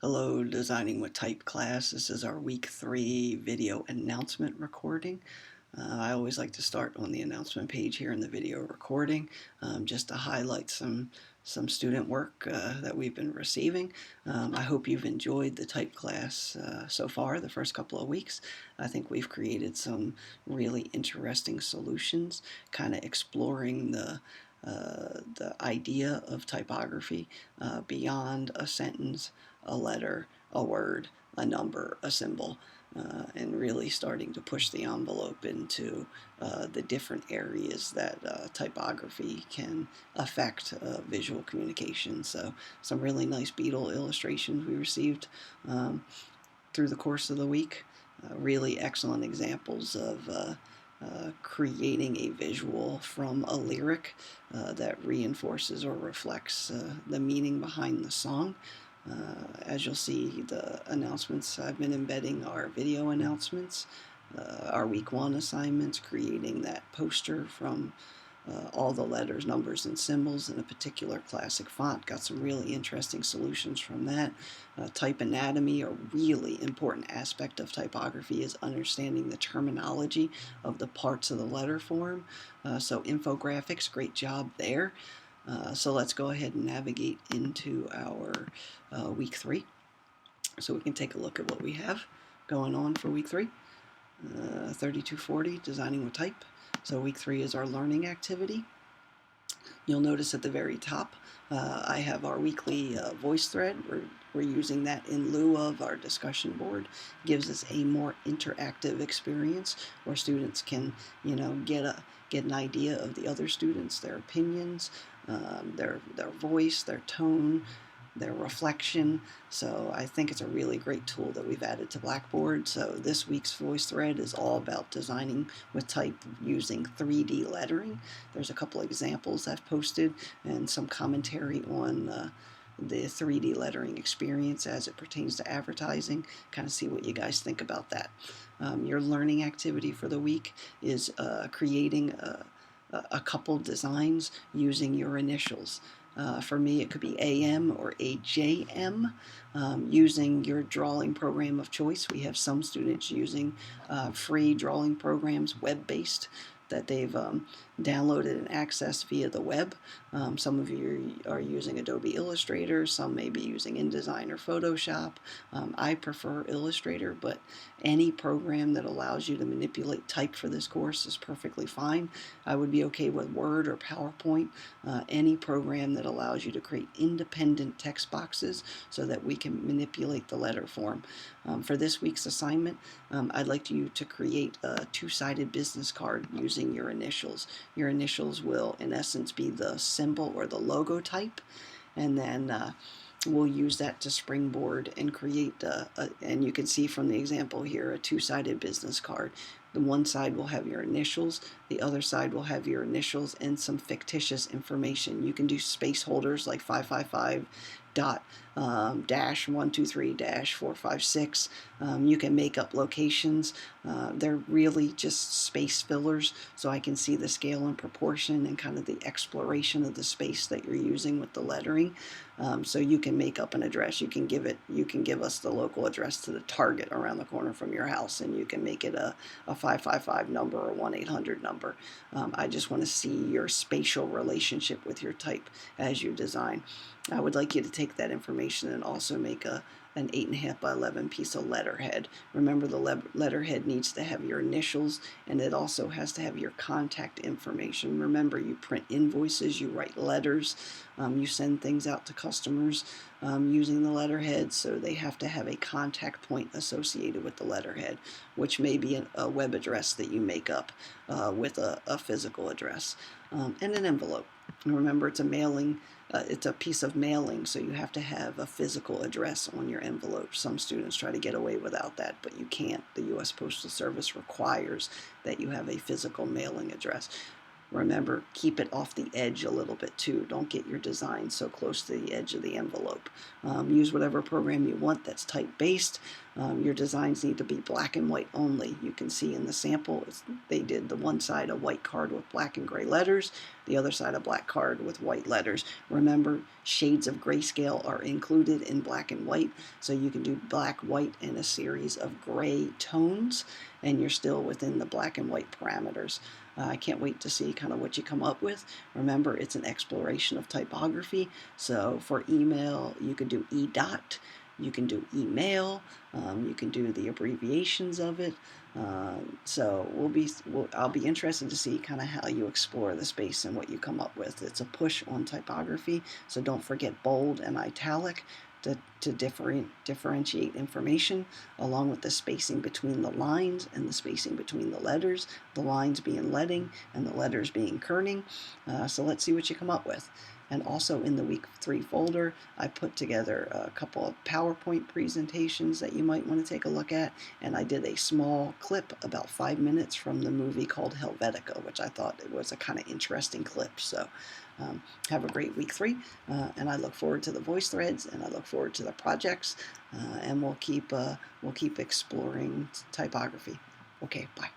Hello, Designing with Type class. This is our week 3 video announcement recording. I always like to start on the announcement page here in the video recording just to highlight some student work that we've been receiving. I hope you've enjoyed the type class so far, the first couple of weeks. I think we've created some really interesting solutions, kind of exploring the idea of typography beyond a sentence, a letter, a word, a number, a symbol, and really starting to push the envelope into the different areas that typography can affect visual communication. So some really nice beetle illustrations we received through the course of the week. Really excellent examples of creating a visual from a lyric that reinforces or reflects the meaning behind the song. As you'll see, the announcements, I've been embedding our video announcements, our week 1 assignments, creating that poster from all the letters, numbers, and symbols in a particular classic font. Got some really interesting solutions from that. Type anatomy, a really important aspect of typography, is understanding the terminology of the parts of the letter form. So infographics, great job there. So let's go ahead and navigate into our week 3. So we can take a look at what we have going on for week 3. 3240, Designing with Type. So week 3 is our learning activity. You'll notice at the very top I have our weekly voice thread. We're using that in lieu of our discussion board. It gives us a more interactive experience where students can, get an idea of the other students, their opinions, their voice, their tone, their reflection. So I think it's a really great tool that we've added to Blackboard. So this week's voice thread is all about designing with type using 3D lettering. There's a couple examples I've posted and some commentary on the 3D lettering experience as it pertains to advertising. Kind of see what you guys think about that. Your learning activity for the week is creating a couple designs using your initials. For me, it could be AM or AJM. Using your drawing program of choice. We have some students using free drawing programs, web-based, that they've downloaded and accessed via the web. Some of you are using Adobe Illustrator, some may be using InDesign or Photoshop. I prefer Illustrator, but any program that allows you to manipulate type for this course is perfectly fine. I would be okay with Word or PowerPoint, any program that allows you to create independent text boxes so that we can manipulate the letter form. For this week's assignment, I'd like you to create a two-sided business card using your initials. Your initials will, in essence, be the symbol or the logo type, and then we'll use that to springboard and create, and you can see from the example here, a two-sided business card. The one side will have your initials, the other side will have your initials and some fictitious information. You can do space holders like 555 dot dash 123 dash 456. You can make up locations. They're really just space fillers, so I can see the scale and proportion and kind of the exploration of the space that you're using with the lettering. So you can make up an address. You can give us the local address to the Target around the corner from your house, and you can make it a 555 number or 1-800 number. I just want to see your spatial relationship with your type as you design. I would like you to take that information and also make an 8.5 by 11 piece of letterhead. Remember, the letterhead needs to have your initials, and it also has to have your contact information. Remember, you print invoices, you write letters, you send things out to customers using the letterhead, so they have to have a contact point associated with the letterhead, which may be a web address that you make up with a physical address, and an envelope. And remember, it's a mailing. It's a piece of mailing, so you have to have a physical address on your envelope. Some students try to get away without that, but you can't. The U.S. Postal Service requires that you have a physical mailing address. Remember, keep it off the edge a little bit too. Don't get your design so close to the edge of the envelope. Use whatever program you want that's type-based. Your designs need to be black and white only. You can see in the sample, they did the one side a white card with black and gray letters, the other side a black card with white letters. Remember, shades of grayscale are included in black and white, so you can do black, white, and a series of gray tones, and you're still within the black and white parameters. I can't wait to see kind of what you come up with. Remember, it's an exploration of typography. So for email, you can do E-dot, you can do email, you can do the abbreviations of it. So I'll be interested to see kind of how you explore the space and what you come up with. It's a push on typography, so don't forget bold and italic to differentiate information, along with the spacing between the lines and the spacing between the letters, the lines being leading and the letters being kerning. So let's see what you come up with. And also in the week 3 folder, I put together a couple of PowerPoint presentations that you might want to take a look at. And I did a small clip, about 5 minutes, from the movie called Helvetica, which I thought it was a kind of interesting clip. So have a great week 3. And I look forward to the voice threads, and I look forward to the projects. And we'll keep exploring typography. Okay, bye.